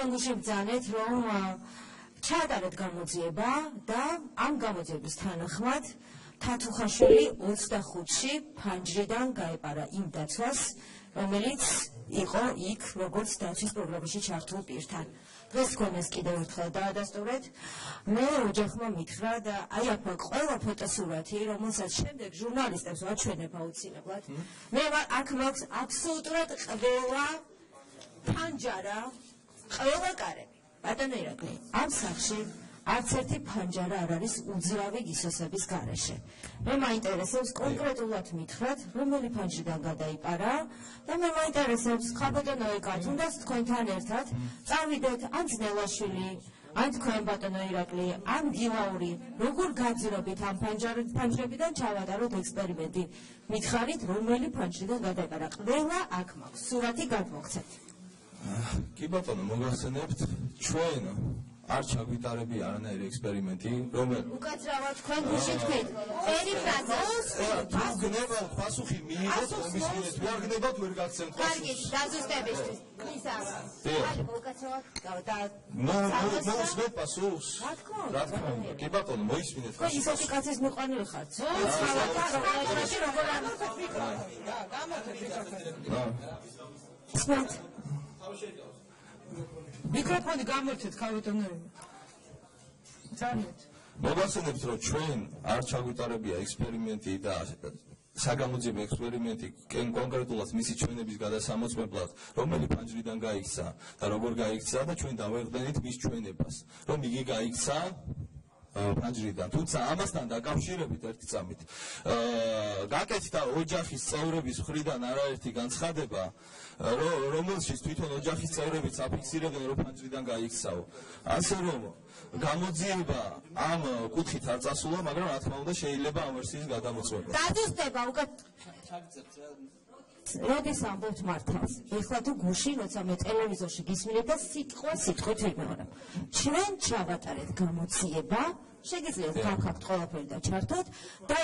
თქვენ გუშინ ბრძანეთ, რომ ჩაატარეთ გამოძიება და ამ გამოძიების თანახმად თათუხაშვილი 25-ში ფანჯრიდან გაეპარა იმ დაცვას, რომელიც იყო იქ როგორც დაცვის პროგრამაში ჩართულ პირთან. დღეს თქვენ ეს კიდევ ერთხელ დაადასტურეთ. მე ოჯახმა მითხრა და აი აქ ყველა ფოტოსურათი, რომელსაც შემდეგ ჟურნალისტებს ვაჩვენებ აუცილებლად. მე აქ მაქვს აბსოლუტურად ყველა ფანჯარა, ყველა კარები. ბატონო ირაკლი, ამ სახში არც ერთი ფანჯარა არ არის უძრავი გისოსების გარეშე. მე მაინტერესებს კონკრეტულად მითხრათ, რომელი ფანჯრიდან გადაიპარა და მე მაინტერესებს ხაბატონო ეკა, თუნდაც თქვენთან ერთად წავიდეთ ან ძნელაშვილი, ან თქვენ ბატონო ირაკლი, ან გილაური, როგორ გაძირობით ამ ფანჯრებიდან ჩავატაროთ ექსპერიმენტი. მითხარით, რომელი ფანჯრიდან გადაიპარა. ყველა აქ მაქვს, სურათი გადმოგცეთ. კი ბატონო, მოგახსენებთ, ჩვენ არ ჩაგვიტარებია არანაირი ექსპერიმენტი, რომელიც უკაცრავად თქვენ გუშინ თქვით. ერი ფრაზა. თუ გნებავთ პასუხი მიიღეთ კომისიით, თუ არ გნებავთ ვერ გაგცემთ პასუხს. კარგი, დაზუსტებისთვის. ისა. აი, უკაცრავად და მოусმენთ პასუხს? რა თქმა უნდა. კი ბატონო, მოისმინეთ პასუხს. თქვენ ისეთი კაცის მოყვანილი ხართ. ცხოველთა რომელაში როგორ ამოხეთ მიკროფონი. და გამოხეთ მიკროფონი. მიკროფონი გამორჩეთ ქალბატონოები. ძალიან. მოგახსენებთ, რომ ჩვენ არ ჩაგვიტარებია ექსპერიმენტი და საგამოძიებო ექსპერიმენტი კონკრეტულად მისი ჩვენების გადასამოწმებლად, რომელი ფანჯრიდან გაიქცა და როგორ გაიქცა და ჩვენ დავეღდენით მის ჩვენებას, რომ იგი გაიქცა ფანჯრიდან. თუმცა ამასთან დაკავშირებით ერთი წამით გაკეთდა ოჯახის წევრების მხრიდან არაერთი განცხადება, რომელშიც თვითონ ოჯახის წევრებიც აფიქსირებდნენ, რომ ფანჯრიდან გაიქცაო. ასე რომ გამოძიება ამ კუთხით არ წასულა, მაგრამ რა თქმა უნდა შეიძლება ამ ვერსიის გადამოწმება. დადოსტება უკეთ როდის ამბობთ მართავს? ეხლა თუ გუშინ, როცა მე ტელევიზორში გისმინებ და სიტყვით ვიმეორებ. ჩვენ ჩავატარეთ გამოძიება, შეგიძლიათ გავქართ ყველაფერი და ჩართოთ და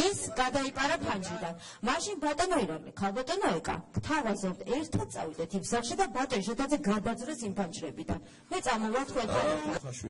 ის გადაიპარა ფანჯრიდან. მაშინ ბატონო ირაკლი, ქალბატონო ეკა, გთავაზობთ ერთად წავიდეთ იმ სახლში და ბატონ შეთაძე გადაძრეს იმ ფანჯრებიდან. მე წამოვალ თქვენთან.